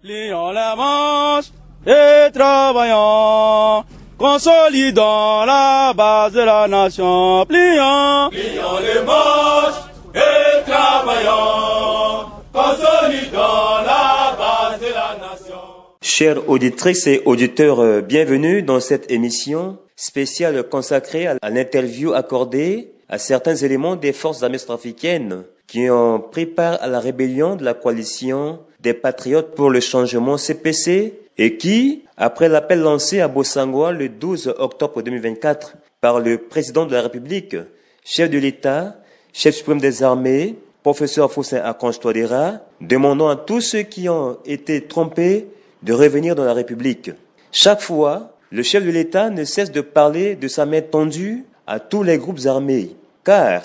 Plions les manches et travaillons, consolidons la base de la nation. Plions les manches et travaillons, consolidons la base de la nation. Chères auditrices et auditeurs, bienvenue dans cette émission spéciale consacrée à l'interview accordée à certains éléments des forces armées centrafricaines qui ont pris part à la rébellion de la coalition des Patriotes pour le changement CPC et qui, après l'appel lancé à Bossangoa le 12 octobre 2024 par le président de la République, chef de l'État, chef suprême des armées, professeur Faustin Archange Touadéra, demandant à tous ceux qui ont été trompés de revenir dans la République. Chaque fois, le chef de l'État ne cesse de parler de sa main tendue à tous les groupes armés, car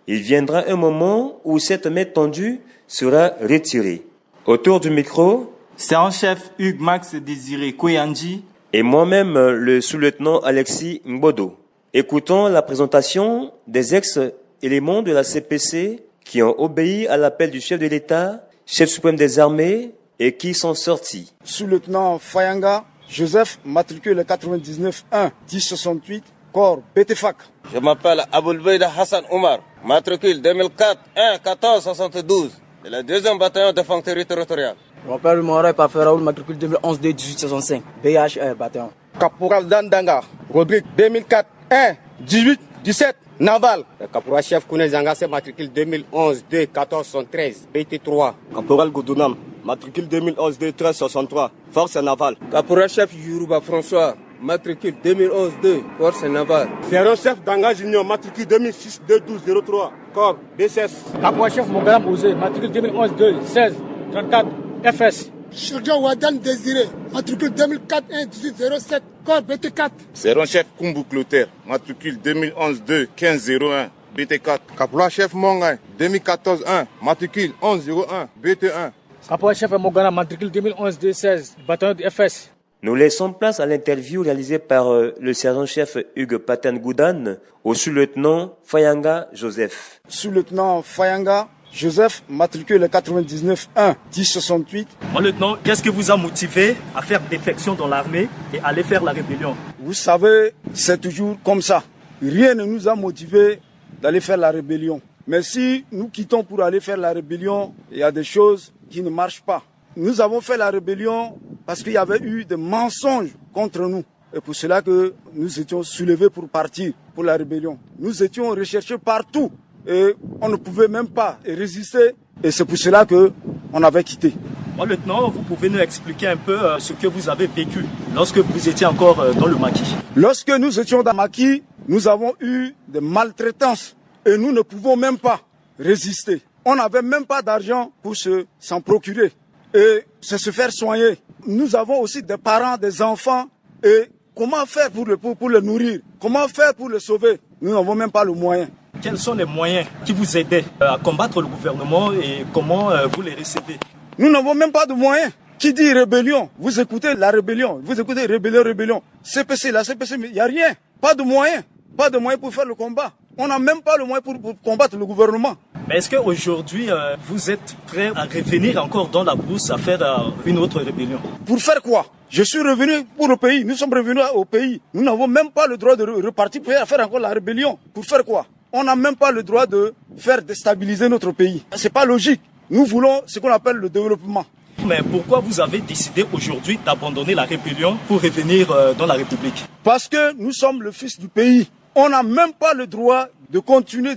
il viendra un moment où cette main tendue sera retirée. Autour du micro, Sergent-chef Hugues Max Désiré Koyanji et moi-même, le sous-lieutenant Alexis Mbodo. Écoutons la présentation des ex-éléments de la CPC qui ont obéi à l'appel du chef de l'État, chef suprême des armées, et qui sont sortis. Sous-lieutenant Fayanga Joseph, matricule 99-1, 1068, corps BTFAC. Je m'appelle Aboulbeida Hassan Omar, matricule 2004, 1, 1472, de la 2e bataillon d'infanterie territoriale. Je m'appelle Moray Paferaoul, matricule 2011 D 1865, BHR bataillon. Caporal Dandanga, Rodrigue 2004, 1, 18, 17, Naval. Caporal chef Kouné Zangassé, matricule 2011 D 1413, BT3. Caporal Goudounam, matricule 2011 D 1363, force navale. Caporal chef Yoruba François, matricule 2011 D, force navale. Sergent-chef Danga Junior, matricule 2006 D 1203, corps BCS. Caporal chef Mogaram Osé, matricule 2011 D 16 34, FS. Sergent Wadan Désiré, matricule 2004 1 1807, corps BT4. Sergent-chef Kumbu Clotaire, matricule 2011 2 1501, BT4. Caporal chef Mongay, 2014 1, matricule 1101, BT1. Caporal chef Mogana, matricule 2011 D 16, bataillon de FS. Nous laissons place à l'interview réalisée par le sergent-chef Hugues Paten Goudan au sous-lieutenant Fayanga Joseph. Sous-lieutenant Fayanga Joseph, matricule 99-1, 1068. Mon lieutenant, qu'est-ce qui vous a motivé à faire défection dans l'armée et aller faire la rébellion? Vous savez, c'est toujours comme ça. Rien ne nous a motivés d'aller faire la rébellion. Mais si nous quittons pour aller faire la rébellion, il y a des choses qui ne marchent pas. Nous avons fait la rébellion parce qu'il y avait eu des mensonges contre nous. Et pour cela que nous étions soulevés pour partir pour la rébellion. Nous étions recherchés partout. Et on ne pouvait même pas résister. Et c'est pour cela qu'on avait quitté. Mon lieutenant, vous pouvez nous expliquer un peu ce que vous avez vécu lorsque vous étiez encore dans le maquis? Lorsque nous étions dans le maquis, nous avons eu des maltraitances. Et nous ne pouvons même pas résister. On n'avait même pas d'argent pour s'en procurer. Et se faire soigner. Nous avons aussi des parents, des enfants. Et comment faire pour les nourrir? Comment faire pour les sauver? Nous n'avons même pas le moyen. Quels sont les moyens qui vous aidaient à combattre le gouvernement et comment vous les recevez? Nous n'avons même pas de moyens. Qui dit rébellion? Vous écoutez la rébellion. Vous écoutez rébellion. CPC, la CPC, mais il n'y a rien. Pas de moyens. Pas de moyens pour faire le combat. On n'a même pas le moyen pour combattre le gouvernement. Mais est-ce qu'aujourd'hui, vous êtes prêt à revenir encore dans la brousse à faire une autre rébellion? Pour faire quoi? Je suis revenu pour le pays. Nous sommes revenus au pays. Nous n'avons même pas le droit de repartir pour faire encore la rébellion. Pour faire quoi? On n'a même pas le droit de faire déstabiliser notre pays. C'est pas logique. Nous voulons ce qu'on appelle le développement. Mais pourquoi vous avez décidé aujourd'hui d'abandonner la rébellion pour revenir dans la République? Parce que nous sommes le fils du pays. On n'a même pas le droit de continuer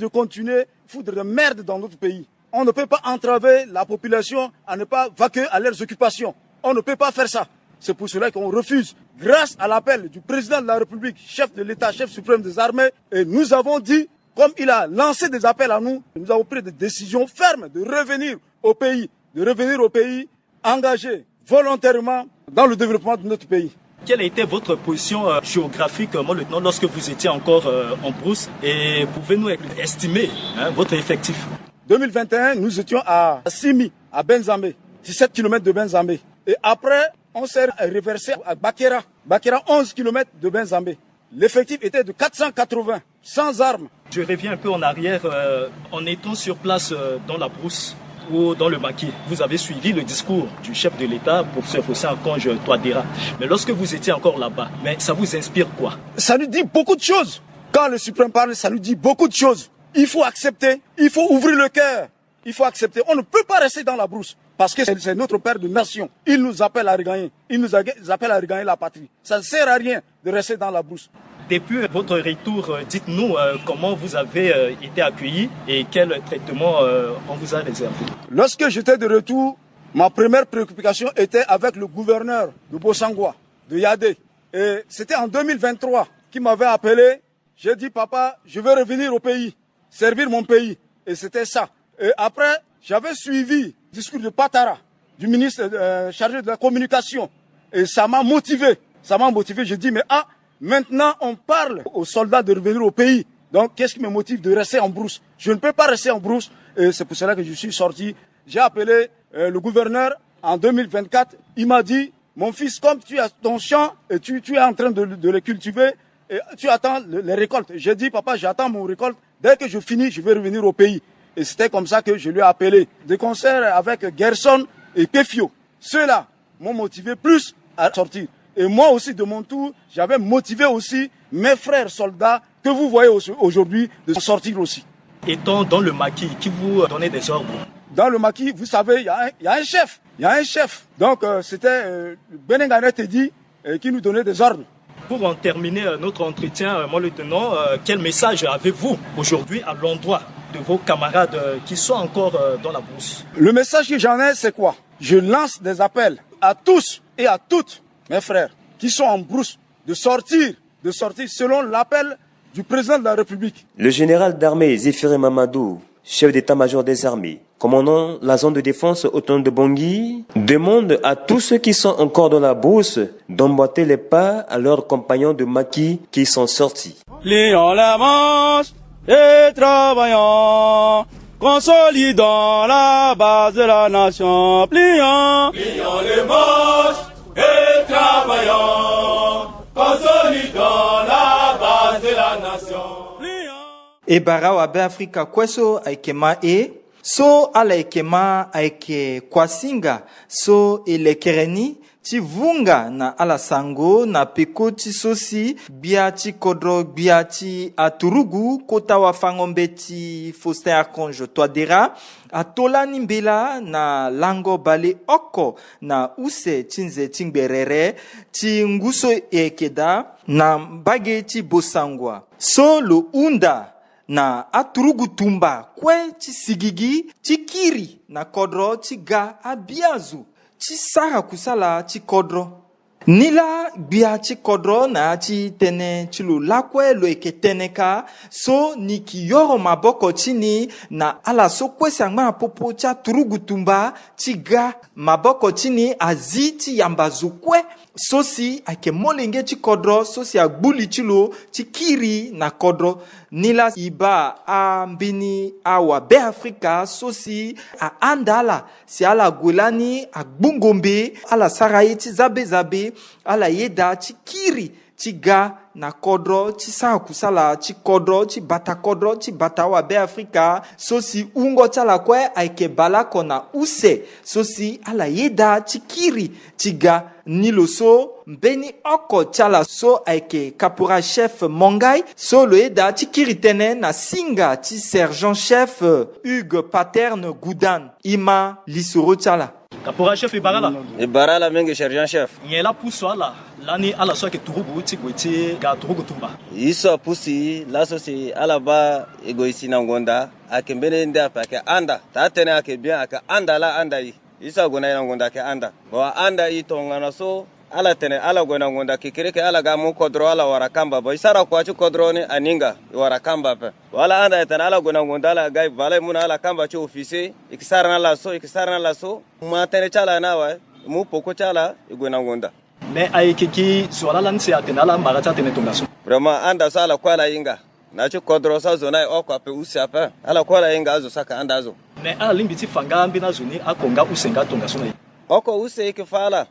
foutre de merde dans notre pays. On ne peut pas entraver la population à ne pas vaquer à leurs occupations. On ne peut pas faire ça. C'est pour cela qu'on refuse. Grâce à l'appel du président de la République, chef de l'État, chef suprême des armées, et nous avons dit, comme il a lancé des appels à nous, nous avons pris des décisions fermes de revenir au pays, engagés volontairement dans le développement de notre pays. Quelle était votre position géographique, mon lieutenant, lorsque vous étiez encore en brousse? Et pouvez-nous estimer votre effectif? 2021, nous étions à Simi, à Benzambé, 17 km de Benzambé. Et après, on s'est reversé à Bakera. Bakera, 11 km de Benzambé. L'effectif était de 480, sans armes. Je reviens un peu en arrière. En étant sur place dans la brousse, ou dans le maquis, vous avez suivi le discours du chef de l'État, professeur Faustin Archange Touadéra. Mais lorsque vous étiez encore là-bas, mais ça vous inspire quoi? Ça nous dit beaucoup de choses. Quand le suprême parle, ça nous dit beaucoup de choses. Il faut accepter, il faut ouvrir le cœur. Il faut accepter. On ne peut pas rester dans la brousse parce que c'est notre père de nation. Il nous appelle à regagner. Il nous appelle à regagner la patrie. Ça ne sert à rien de rester dans la brousse. Depuis votre retour, dites-nous comment vous avez été accueilli et quel traitement on vous a réservé. Lorsque j'étais de retour, ma première préoccupation était avec le gouverneur de Bossangwa, de Yadé. Et c'était en 2023 qu'il m'avait appelé. J'ai dit, papa, je veux revenir au pays, servir mon pays. Et c'était ça. Et après, j'avais suivi le discours de Patara, du ministre chargé de la communication. Et ça m'a motivé. Ça m'a motivé. Je dis, mais maintenant, on parle aux soldats de revenir au pays. Donc, qu'est-ce qui me motive de rester en brousse? Je ne peux pas rester en brousse. Et c'est pour cela que je suis sorti. J'ai appelé le gouverneur en 2024. Il m'a dit, mon fils, comme tu as ton champ et tu es en train de le cultiver, et tu attends les récoltes. J'ai dit, papa, j'attends mon récolte. Dès que je finis, je vais revenir au pays. Et c'était comme ça que je lui ai appelé. Des concerts avec Gerson et Kefio. Ceux-là m'ont motivé plus à sortir. Et moi aussi, de mon tour, j'avais motivé aussi mes frères soldats que vous voyez aujourd'hui de sortir aussi. Étant dans le maquis, qui vous donnait des ordres? Dans le maquis, vous savez, il y a un chef. Il y a un chef. Donc, c'était Benengane Tedi qui nous donnait des ordres. Pour en terminer notre entretien, mon lieutenant, quel message avez-vous aujourd'hui à l'endroit de vos camarades qui sont encore dans la brousse? Le message que j'en ai, c'est quoi? Je lance des appels à tous et à toutes mes frères qui sont en brousse de sortir selon l'appel du président de la République. Le général d'armée Zéphiré Mamadou, chef d'état-major des armées, commandant la zone de défense autonome de Bangui, demande à tous ceux qui sont encore dans la brousse d'emboîter les pas à leurs compagnons de maquis qui sont sortis. Plions les manches et travaillons, consolidons la base de la nation. Plions les manches et travaillons, consolidons la base de la nation. E bara wa be Afrika kweso aikema so ala ikema aike kwasinga so elekereni ti vunga na ala sango na peko ti sosi bia ti kodro bia ti aturugu kota wa fangombe ti Faustin Archange Touadéra atolani mbela na lango bale oko na use tinze tingberere ti nguso ekeda na mbage ti Bossangwa so lo unda na aturugu tumba kwe ti sigigi ti kiri na kodro ti ga abiazu ti sara kusala ti kodro nila bia ti kodro na ti tene ti lo lakue lo yeke tene ka so ni ki yoro maboko ti ni na ala so kwesi angba popo ti aturugu tumba ti ga maboko ti ni azi ti yambazu kue so si ayeke molenge ti kodro so si agbuli ti lo ti kiri na kodro nila iba a mbini awa be Afrika so si a andala si ala gwelani a gbungombe ala saraye ti zabe ala yeda ti kiri ti ga na kodro ti sara kusala ti kodro ti bata wa be Afrika so si ungo ti ala kue ayeke bala ko na use so si ala yeda ti kiri ti ga ni lo so mbeni oko ti ala so ayeke caporal chef Mongai so lo yeda ti kiri tënë na singa ti sergent chef Hugues Paterne Goudan ima lisoro ti ala. Caporal chef Ibarala. Ibarala mengi sergent chef. Nyela puso ala lani ala so ke turugu ti gweti ga turugu tumba. Iso pusi laso si ala ba egoisi na ngonda akembele nda pa ke anda ta tene ake bien ake anda la anda yi. Isa gona na ngonda ke anda. Wa anda yi to ngana so ala tene ala gona ngonda kikire ke ala ga mu kodro ala warakamba bo isara kwa ci kodro ni aninga warakamba pe. Wala anda tene ala gona ngonda ala ga vale mun ala kamba ci office ikisara na la so ma tene chala na wa mu poko chala igona ngonda. Mais ayekiki sur la lanse atenala marata tene tongaso. Vraiment anda so ala kwa la inga. Na ci kodro sa zona okwa pe usiapa ala kwa la inga azo saka anda zo. Mais ala limbiti fanga mbina zoni akonga usenga tongaso na. Oko use ikifala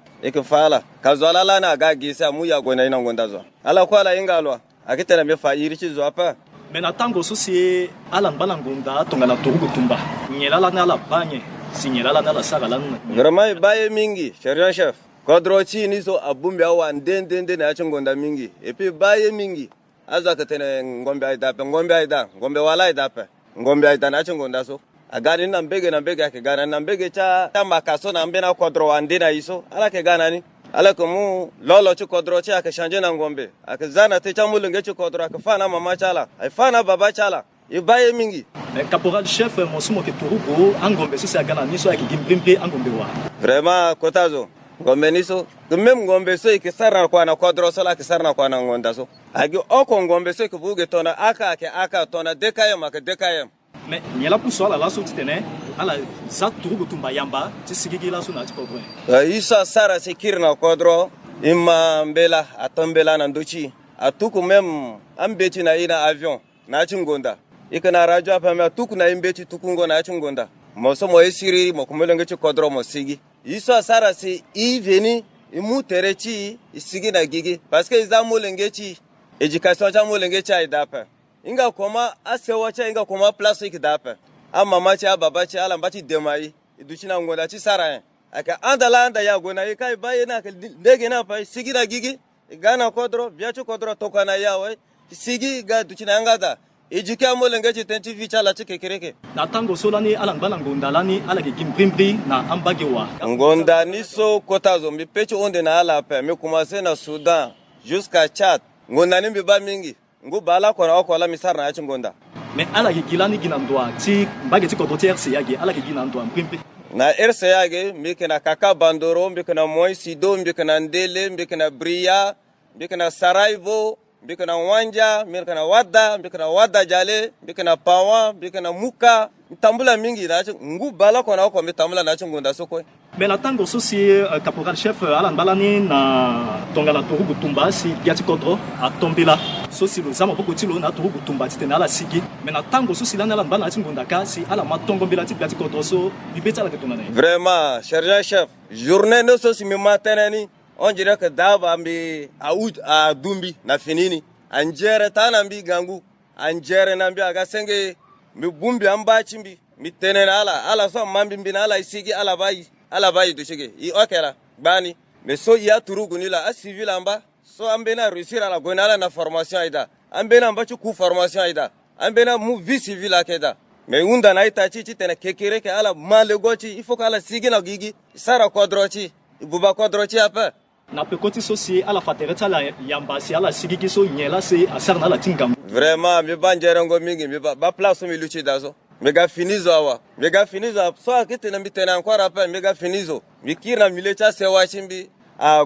kazwala lana agagisa mu ya gona ina ngonda zo ala kwala ingalwa akitena me fa iri chizo apa mena tango so si ala mbala ngonda tonga na turugu tumba nyela la na la banye signala la la sara la. Vraiment baye mingi, sergent chef. Kodrochi ni so abumbi awa ndende na chungonda mingi. Et puis baye mingi. Aza katene ngombe aidape, ngombe wala aidape. Ngombe aida na chungonda so. Agani na mbege ake gana na mbege cha makaso na mbena kodro wandina iso. Ala ke gana ni. Ala komu lolo chu kodro chi ake shanje na ngombe. Ake zana te chamulunge chu kodro ake fana mama chala. Ay fana baba chala. Ibaye mingi. Caporal chef Monsumo Keturugo angombe so se gana ni so ake gimbimpe angombe wa. Vraiment kotazo. Ngombe niso même ngombe so ikisara kwa na kodro so la kisara kwa na ngonda so agi oko ngombe so kubuge tona aka tona dekayem aka dekayem mais nyela puso ala la so titene ala za turugo tumba yamba tisigigi la so na tikodro isa sara sekirna kodro imma mbela atombela na ndochi atuku même ambeti na ina avion na chingonda ikana radio apa atuku na imbeti tukungo na chingonda moso mo esiri mo kumelenge chikodro mo sigi Iso sara si i veni imu terechi isigi na gigi parce que izamu lengechi education cha mulengechi aidape inga koma asewacha inga koma place ikidape mama cha baba cha ala mbati demai iduchi na ngonda chi sara aka andala anda ya gona ikai baye na ndege na pa sigi na gigi igana kodro biachu kodro tokana yawe sigi ga duchi na ngada Ejika molengechi tenti vicha la chike kereke. Na tango solani ala ngala ngonda lani ala ke gimbrimbi na ambagewa. Ngonda niso kotazo mi pecho onde na ala pe mi commencer na Soudan jusqu'à Tchad. Ngonda ni mbiba mingi. Ngu bala kwa na wako ala misara na ngonda. Me ala ke gilani ginandwa ti mbage ti kodote RC yage ala ke ginandwa mbrimbi. Na RC yage mi kana kaka bandoro mi kana moi sido mi kana ndele mi kana bria mi kana Sarajevo Mbikana wanja, mbikana wada jale, mbikana pawa, mbikana muka, mitambula mingi na ngu bala kwa na wako mitambula na ngunda soko. Mais la tango sosi caporal chef Alan Balani na tongala torugu tumba si biati kodro a tombela sosi lo zama poko tilo na torugu tumba titena la sigi. Mais na tango sosi la Alan Balani ngunda ka si ala matongo mbela ti biati kodro so bibeta la ketona. Vraiment, sergent chef, journée no sosi mi matenani. On dirait que d'abord ambi a dumbi na finini anjere tanambi gangu anjere nambi aga senge mi bumbi amba chimbi mi tenena ala so mambi mbina ala isigi ala bayi do chege I okela bani mais so ya turugu ni la a civil amba so ambena réussir ala gonala na formation aida ambena amba ku formation aida ambena mu vie civil akeda mais unda na ita chichi tena kekere ke ala malegochi il faut que ala sigi na gigi sara kodrochi buba kodrochi apa na pekoti sosi ala fatereta la yambasi ala sigiki so nyela se asarna la tingam vraiment mi banjerengo mingi mi ba place mi luchi dazo mi ga finizo awa mi ga finizo so akete na mitena encore après mi ga finizo mi kira milecha se wachimbi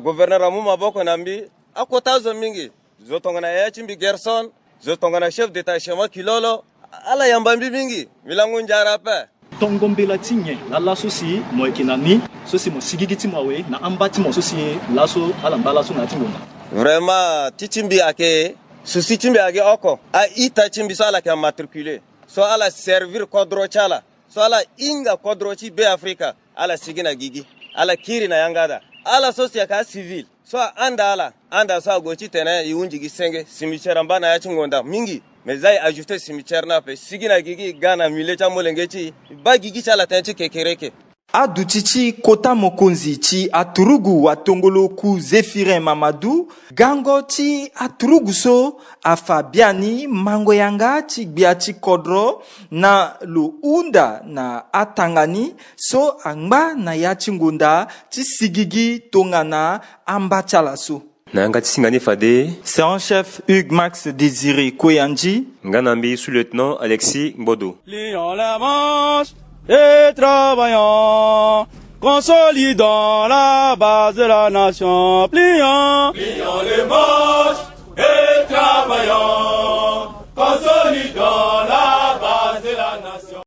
gouverneur amu maboko nambi akotazo mingi zotongana ya chimbi Gerson zotongana chef d'état-chef Kilolo ala yambambi mingi milangu njara pa Tongombela tinye la sosi mo ekinani sosi mo sigigiti mawe na ambati mo sosi laso alambala so na tingoma vraiment tichimbi ake sosi chimbi ake oko a ita chimbi so ala ka matriculer so ala servir kodro chala so ala inga kodro chi be Afrika ala sigina gigi ala kiri na yangada ala sosi aka civil so anda so gochi tena iunji gisenge cimetière mbana ya chingonda mingi mais zai ajouter cimetière na pe sigina gigi gana milecha molengechi ba gigi chala tenchi kekereke Adutichi kota mokonzi chi aturugu watongolo ku Zephirin Mamadou gango chi aturugu so afabiani mango yanga chi biachi kodro na lu unda na atangani so angba na yachi ngunda chi sigigi tongana ambachala so Nanga Tsingani Fade. C'est en chef Hugues Max Désiré Koyanji. Nganambi sous-lieutenant Alexis Mbodo. Plions la manche et travaillons, consolidons la base de la nation. Plions les manches.